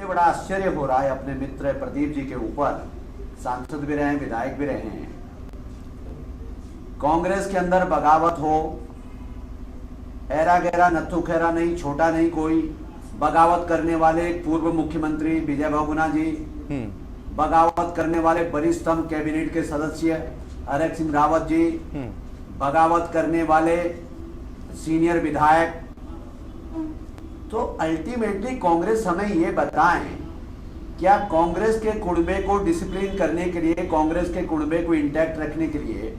मुझे बड़ा आश्चर्य हो रहा है अपने मित्र प्रदीप जी के ऊपर। सांसद भी रहे हैं, विधायक भी रहे हैं। कांग्रेस के अंदर बगावत हो, ऐरा गैरा नत्थु खैरा नहीं, छोटा नहीं कोई, बगावत करने वाले पूर्व मुख्यमंत्री विजय बहुगुणा जी, बगावत करने वाले वरिष्ठतम कैबिनेट के सदस्य हरक सिंह रावत जी, बगावत करने वाले सीनियर विधायक। तो अल्टीमेटली कांग्रेस हमें ये बताएं, क्या कांग्रेस के कुनबे को डिसिप्लिन करने के लिए, कांग्रेस के कुनबे को इंटैक्ट रखने के लिए,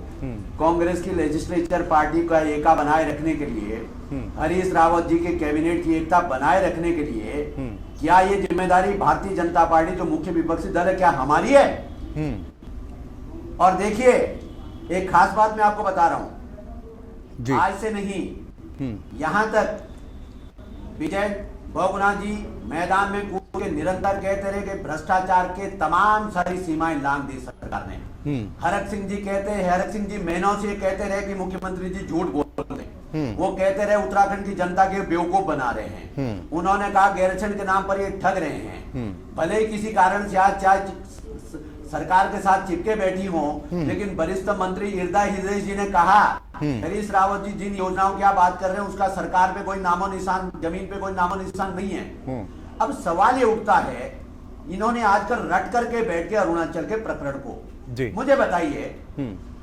कांग्रेस की लेजिस्लेचर पार्टी का एकता बनाए रखने के लिए, हरीश रावत जी के कैबिनेट की एकता बनाए रखने के लिए, क्या ये जिम्मेदारी भारतीय जनता पार्टी जो मुख्य विपक्षी दल है, क्या हमारी है? और देखिए, एक खास बात मैं आपको बता रहा हूं, आज से नहीं, यहां तक विजय बहुगुणा जी मैदान में कूद के निरंतर कहते रहे कि भ्रष्टाचार के तमाम सारी सीमाएं लांघ दी सरकार ने। हरक सिंह जी कहते हैं, हरक सिंह जी महीनों से कहते रहे कि मुख्यमंत्री जी झूठ बोल रहे हैं। वो कहते रहे उत्तराखंड की जनता के बेवकूफ बना रहे हैं। उन्होंने कहा गैरसैंण के नाम पर ये ठग रहे हैं। भले ही किसी कारण से आज चाहे सरकार के साथ चिपके बैठी हो, लेकिन वरिष्ठ मंत्री हृदय हृदय जी ने कहा, हरीश रावत जी जिन योजनाओं की आप बात कर रहे हैं उसका सरकार पे कोई नामो निशान, जमीन पे कोई नामो निशान नहीं है। अब सवाल ये उठता है, इन्होंने आजकल रट करके बैठ के अरुणाचल के प्रकरण को, मुझे बताइए,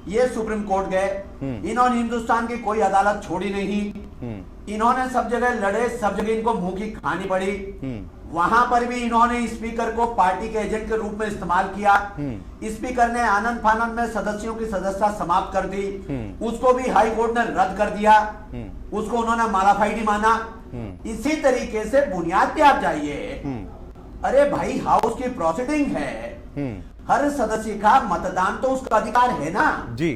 ये सुप्रीम कोर्ट गए, इन्होंने हिंदुस्तान की कोई अदालत छोड़ी नहीं, इन्होंने सब जगह लड़े, सब जगह इनको मुंह की खानी पड़ी। वहां पर भी इन्होंने स्पीकर को पार्टी के एजेंट के रूप में इस्तेमाल किया। स्पीकर ने आनंद फानंद में सदस्यों की सदस्यता समाप्त कर दी, उसको भी हाई कोर्ट ने रद्द कर दिया, उसको उन्होंने मालाफाइड ही माना। इसी तरीके से बुनियाद पे आप जाइए, अरे भाई हाउस की प्रोसीडिंग है, हर सदस्य का मतदान तो उसका अधिकार है ना जी।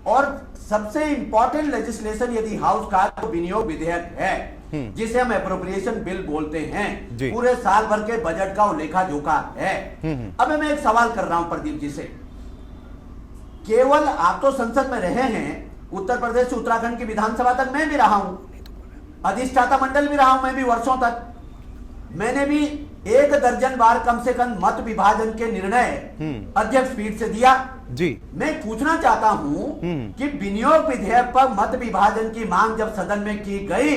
और सबसे इंपॉर्टेंट लेजिस्लेशन यदि हाउस का तो विनियोग विधेयक है, जिसे हम एप्रोप्रिएशन बिल बोलते हैं, पूरे साल भर के बजट का लेखा जोखा है। अब मैं एक सवाल कर रहा हूं प्रदीप जी से, केवल आप तो संसद में रहे हैं, उत्तर प्रदेश से उत्तराखंड की विधानसभा तक मैं भी रहा हूं, अधिष्ठाता मंडल भी रहा हूं मैं भी वर्षों तक। मैंने भी 1 दर्जन बार कम से कम मत विभाजन के निर्णय अध्यक्ष पीठ से दिया जी। मैं पूछना चाहता हूं कि विनियोग विधेयक पर मत विभाजन की मांग जब सदन में की गई,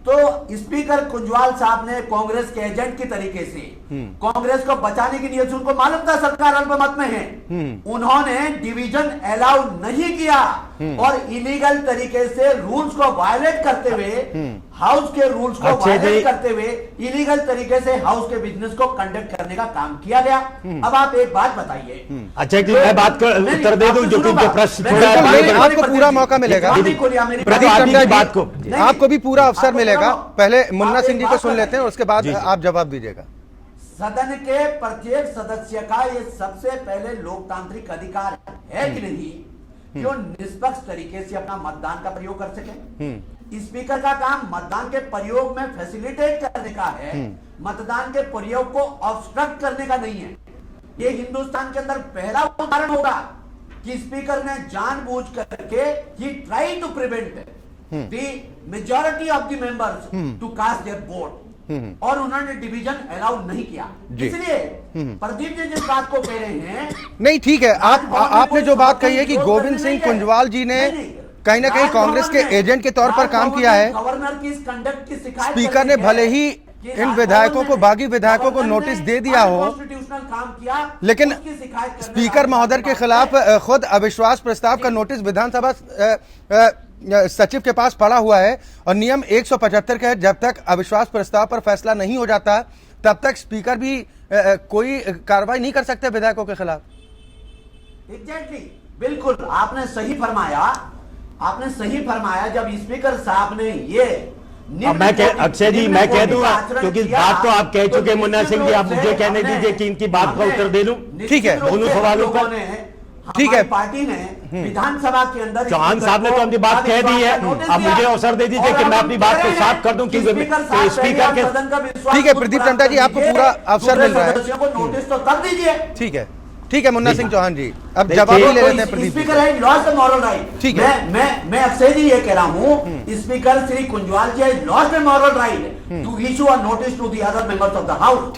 तो स्पीकर कुंजवाल साहब ने कांग्रेस के एजेंट की तरीके से कांग्रेस को बचाने की नीयत से, उनको मालूम था सरकार अल्पमत में है, उन्होंने डिवीजन अलाउ नहीं किया और इलीगल तरीके से रूल्स को वायलेट करते हुए, हाउस के रूल्स को वायलेट करते हुए इलीगल तरीके से हाउस के बिजनेस को कंडक्ट करने का काम किया गया। अब आप एक बात बताइए। अच्छा जी, मैं बात को उत्तर दे दूं, जो कि प्रश्न थोड़ा आपको पूरा मौका मिलेगा, बात को आपको भी पूरा अवसर मिलेगा। पहले मुन्ना सिंह जी को सुन लेते हैं, उसके बाद आप जवाब दीजिएगा। सदन के प्रत्येक सदस्य का ये सबसे पहले लोकतांत्रिक अधिकार है कि नहीं कि वो निष्पक्ष तरीके से अपना मतदान का प्रयोग कर सके। स्पीकर का काम मतदान के प्रयोग में फैसिलिटेट करने का है, मतदान के प्रयोग को ऑब्स्ट्रक्ट करने का नहीं है। ये हिंदुस्तान के अंदर पहला उदाहरण होगा कि स्पीकर ने जानबूझ करके ही try to prevent the majority of the members to cast their vote, और उन्होंने डिवीजन अलाउ नहीं किया। इसलिए प्रदीप जी जिस बात को कह रहे हैं, नहीं ठीक है, आपने जो बात कही है कि गोविंद सिंह कुंजवाल जी ने कहीं ना कहीं कांग्रेस के एजेंट के तौर पर काम किया है, गवर्नर की इस कंडक्ट की शिकायत, स्पीकर ने भले ही इन विधायकों को, बागी विधायकों को नोटिस दे दिया हो, काम किया, लेकिन स्पीकर महोदय के खिलाफ खुद अविश्वास प्रस्ताव का नोटिस विधानसभा सचिव के पास पड़ा हुआ है, और नियम 175 के जब तक अविश्वास प्रस्ताव पर फैसला नहीं हो जाता तब तक स्पीकर भी कोई कार्रवाई नहीं कर सकते विधायकों के खिलाफ। एग्जैक्टली, बिल्कुल आपने सही फरमाया, आपने सही फरमाया। जब स्पीकर साहब ने ये, अब मैं अक्षय जी मैं कह दूंगा, क्योंकि बात तो आप कह चुके मुन्ना सिंह जी, आप मुझे कहने दीजिए कि इनकी बात का उत्तर दे लूं। ठीक है, दोनों सवालों पर ठीक है। पार्टी ने विधानसभा के अंदर, चौहान साहब ने तो अपनी बात कह दी है, अब मुझे अवसर दे दीजिए कि मैं अपनी बात को साफ कर दूं कि स्पीकर के। ठीक है प्रदीप टंटा जी, आपको पूरा अवसर मिल रहा है, नोटिस तो कर दीजिए। ठीक है, ठीक है मुन्ना सिंह चौहान जी, अब जवाब ही ले लेते हैं प्रदीप। स्पीकर है लॉस्ट द मॉरल राइट। ठीक है, मैं अक्षय जी ये कह रहा हूँ, speaker Shri Kunjwal ji lost the moral right to issue a notice to the other members of the house.